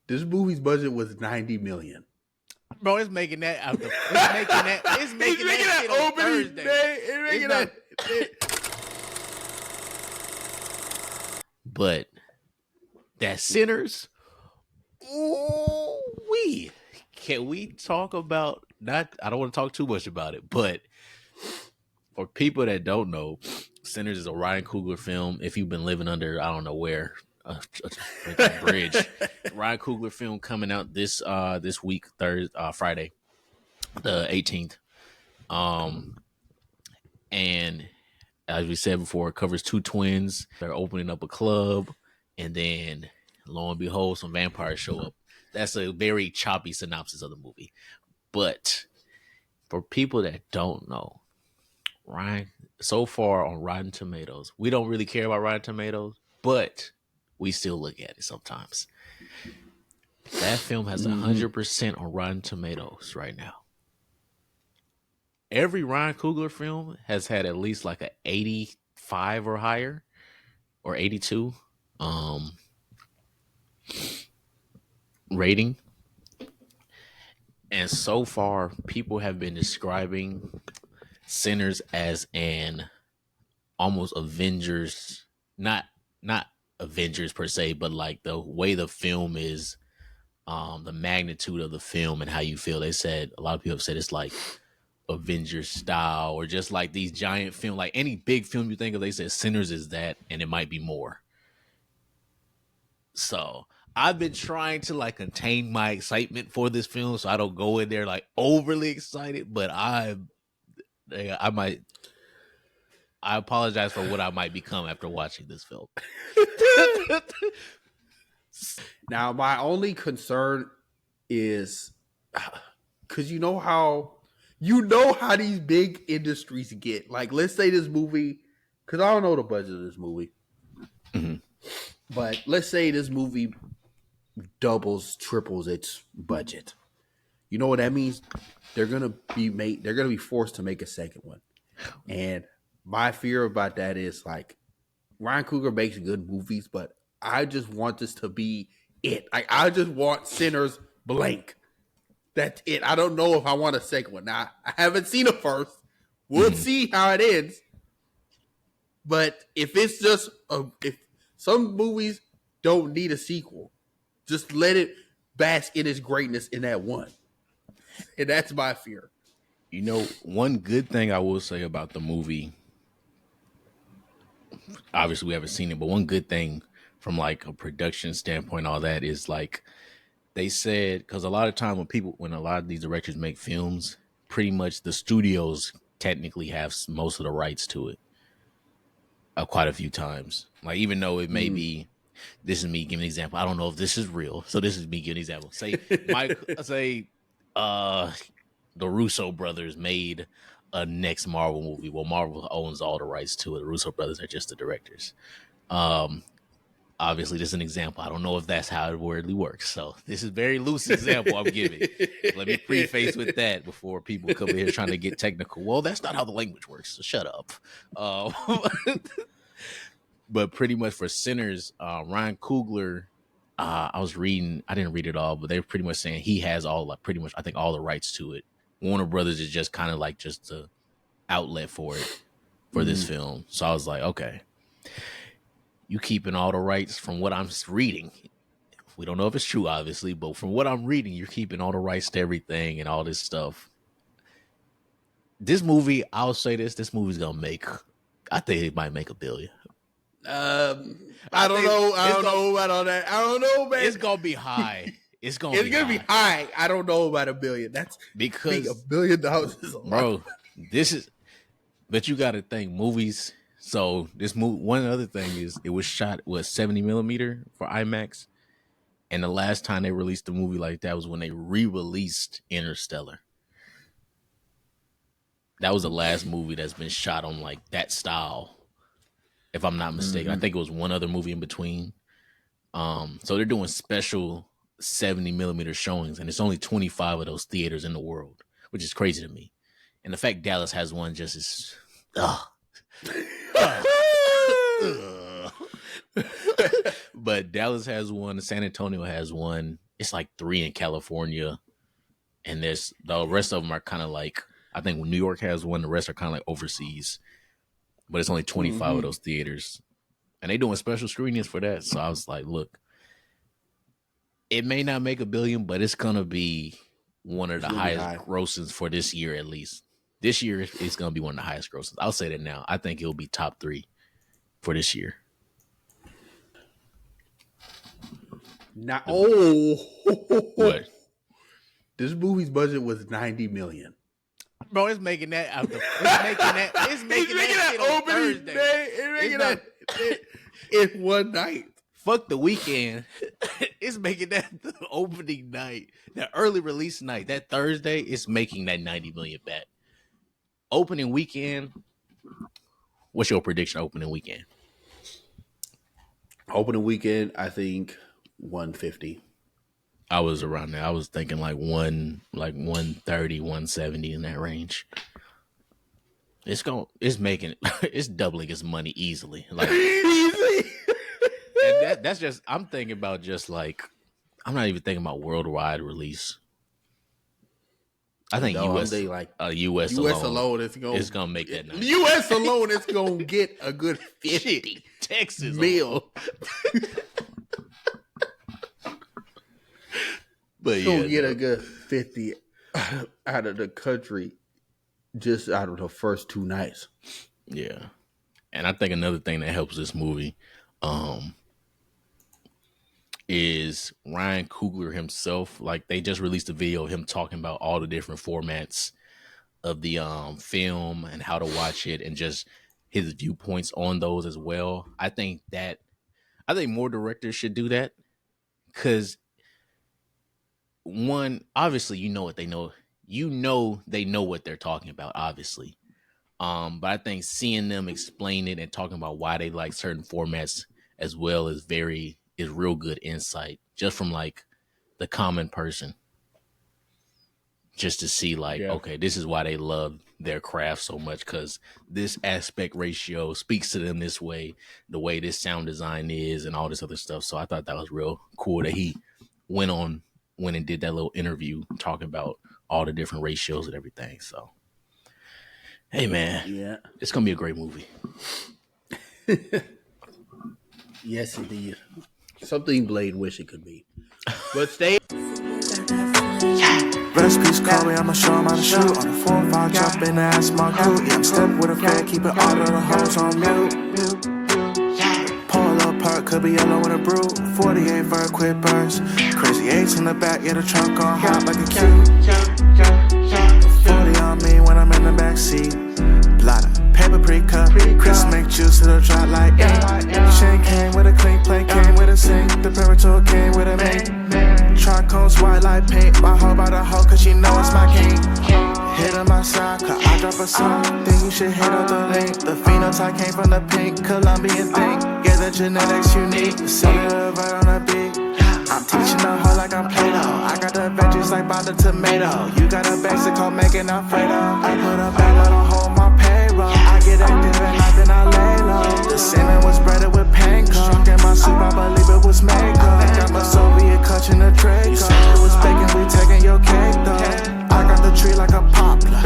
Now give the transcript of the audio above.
This movie's budget was $90 million. Bro, it's making that out the. It's making that shit on Thursday. It's making But that Sinners. Ooh, can we talk about not? I don't want to talk too much about it, but for people that don't know, Sinners is a Ryan Coogler film. If you've been living under, I don't know where, a bridge. Ryan Coogler film coming out this week, Friday, the 18th. And as we said before, it covers two twins. They're opening up a club, and then lo and behold, some vampires show up. That's a very choppy synopsis of the movie. But for people that don't know, Ryan, so far on Rotten Tomatoes, we don't really care about Rotten Tomatoes, but we still look at it sometimes. That film has 100% on Rotten Tomatoes right now. Every Ryan Coogler film has had at least like an 85 or higher, or 82 rating. And so far, people have been describing Sinners as an almost Avengers, not Avengers per se, but like the way the film is, the magnitude of the film and how you feel. They said, a lot of people have said it's like Avengers style, or just like these giant film, like any big film you think of, they said Sinners is that, and it might be more. So I've been trying to like contain my excitement for this film so I don't go in there like overly excited, but I apologize for what I might become after watching this film. Now, my only concern is because you know how these big industries get. Like, let's say this movie, because I don't know the budget of this movie, but let's say this movie doubles, triples its budget. You know what that means? They're gonna be forced to make a second one. And my fear about that is, like, Ryan Coogler makes good movies, but I just want this to be it. I just want Sinners blank. That's it. I don't know if I want a second one. Now, I haven't seen it first. We'll see how it ends. But if it's just if some movies don't need a sequel, just let it bask in its greatness in that one. And that's my fear. You know, one good thing I will say about the movie, obviously we haven't seen it, but one good thing from like a production standpoint, all that, is like they said, because a lot of time when a lot of these directors make films, pretty much the studios technically have most of the rights to it quite a few times. Like, even though it may be, this is me giving an example. I don't know if this is real, so this is me giving an example. Say the Russo brothers made a next Marvel movie. Well, Marvel owns all the rights to it. The Russo brothers are just the directors. Obviously, this is an example. I don't know if that's how it wordly works. So this is a very loose example I'm giving. Let me preface with that before people come in here trying to get technical. Well, that's not how the language works, so shut up. But pretty much for Sinners, Ryan Coogler, I didn't read it all, but they're pretty much saying he has pretty much, I think, all the rights to it. Warner Brothers is just kind of like just the outlet for it, for this film. So I was like, okay, you keeping all the rights from what I'm reading. We don't know if it's true, obviously, but from what I'm reading, you're keeping all the rights to everything and all this stuff. This movie, I'll say this movie's going to make, I think it might make $1 billion. I don't know about that. I don't know, man. It's going to be high. It's gonna be high. I don't know about $1 billion. That's because $1 billion is a lot. Bro, but you got to think movies. So this movie, one other thing is it was shot with 70 millimeter for IMAX. And the last time they released a movie like that was when they re-released Interstellar. That was the last movie that's been shot on like that style, if I'm not mistaken. I think it was one other movie in between. So they're doing special 70 millimeter showings, and it's only 25 of those theaters in the world, which is crazy to me. And the fact Dallas has one just is but Dallas has one, San Antonio has one, it's like 3 in California, and there's the rest of them are kind of like, I think New York has one. The rest are kind of like overseas, but it's only 25 of those theaters, and they doing special screenings for that. So I was like, look, it may not make $1 billion, but it's gonna be one of the highest grossings for this year at least. This year it's gonna be one of the highest grossings. I'll say that now. I think it'll be top 3 for this year. Now, what? This movie's budget was $90 million. Bro, it's making that out the. It's making that shit on Thursday. It's making that in one night. Fuck the weekend. It's making that the opening night, the early release night, that Thursday. It's making that $90 million back. Opening weekend. What's your prediction? Opening weekend. Opening weekend, I think 150. I was around there. I was thinking like 130, 170 in that range. It's doubling its money easily. Like easily. And that's just, I'm thinking about just like, I'm not even thinking about worldwide release. I think US alone is gonna make that night. US alone is gonna get a good 50. Texas meal. But yeah, get a good 50 out of the country just out of the first 2 nights. Yeah. And I think another thing that helps this movie is Ryan Coogler himself. Like, they just released a video of him talking about all the different formats of the film and how to watch it and just his viewpoints on those as well. I think more directors should do that, because one, obviously, they know what they're talking about, obviously. But I think seeing them explain it and talking about why they like certain formats as well is real good insight, just from like the common person. Just to see okay, this is why they love their craft so much, because this aspect ratio speaks to them this way, the way this sound design is and all this other stuff. So I thought that was real cool that he went and did that little interview talking about all the different ratios and everything. So, hey man, it's gonna be a great movie. Yes, indeed. Something Blade wish it could be. But stay. Recipes call me, I'ma show 'em how to shoot. On the 4-5, jump in the ass, my crew. Yeah, I'm stepping with a fat, keeping all of the hoes on mute. Pull up park, could be yellow in a brew. 48 vert, quick burst. Crazy 8s in the back, yeah, the trunk on hot like a cue. 40 on me when I'm in the backseat. Blotter, paper pre-cup. Chris make juice, it'll drop like Shane came with a clean plate, came with a sink. The Directorial came with a mate. Tricones white like paint. My hoe by the hoe, cause she know it's my king. Hit on my side, cause I drop a song. Think you should hit up the link. The phenotype came from the pink Colombian thing. Yeah, the genetics unique. Cellular right on the beat. I'm teaching the hoe like I'm Play-Doh. I got the veggies like by the tomato. You got a basic called making Alfredo. I put a bag on a hoe on my payroll. I get active at night, then I lay low. The salmon was breaded with panko. Drunk in my soup, I believe it was Mako. I think I'm a Soviet clutching the Draco. You said it was bacon, we taking your cake though. I got the tree like a poplar.